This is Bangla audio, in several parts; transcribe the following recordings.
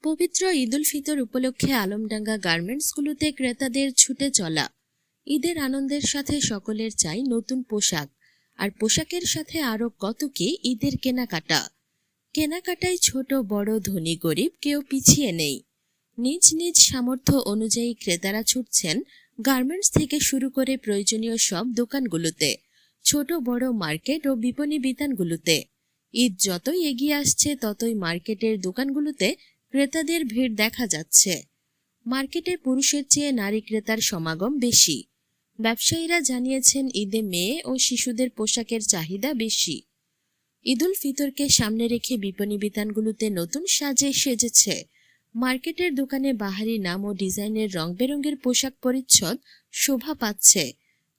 পবিত্র ঈদুল ফিতর উপলক্ষে আলমডাঙ্গা গার্মেন্টসগুলোতে ক্রেতাদের ছুটে চলা। ঈদের আনন্দের সাথে সকলের চাই নতুন পোশাক, আর পোশাকের সাথে আরও কত কি ঈদের কেনাকাটায় ছোট বড় ধনী গরিব কেউ পিছিয়ে নেই। নিজ নিজ সামর্থ্য অনুযায়ী ক্রেতারা ছুটছেন গার্মেন্টস থেকে শুরু করে প্রয়োজনীয় সব দোকানগুলোতে, ছোট বড় মার্কেট ও বিপণী বিতানগুলোতে। ঈদ যতই এগিয়ে আসছে ততই মার্কেটের দোকানগুলোতে ক্রেতাদের ভিড় দেখা যাচ্ছে। মার্কেটে পুরুষের চেয়ে নারী ক্রেতার সমাগম বেশি। ব্যবসায়ীরা জানিয়েছেন ঈদে মেয়ে ও শিশুদের পোশাকের চাহিদা বেশি। ঈদুল ফিতরকে সামনে রেখে বিপণী বিতানগুলোতে নতুন সাজে সেজেছে। মার্কেটের দোকানে বাহারি নাম ও ডিজাইনের রং বেরঙের পোশাক পরিচ্ছদ শোভা পাচ্ছে।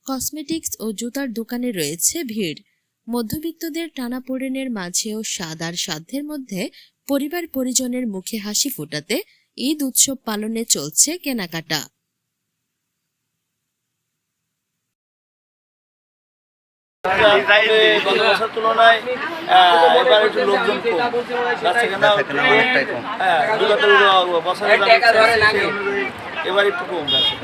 কসমেটিক্স ও জুতার দোকানে রয়েছে ভিড়। মধ্যবিত্তদের টানাপোড়েনের মাঝেও স্বাদ আর সাধ্যের মধ্যে পরিবার পরিজনের মুখে হাসি ফোটাতে ঈদ উৎসব পালনে চলছে কেনাকাটা। গত বছর তুলনায় এবার একটু লোকজন কম, বিগত বছরের এবার একটু কম যাচ্ছে।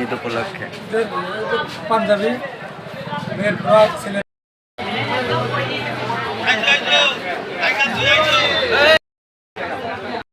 ঈদ উপলক্ষে পাঞ্জাবি মেয়ের ফ্রক, ছেলে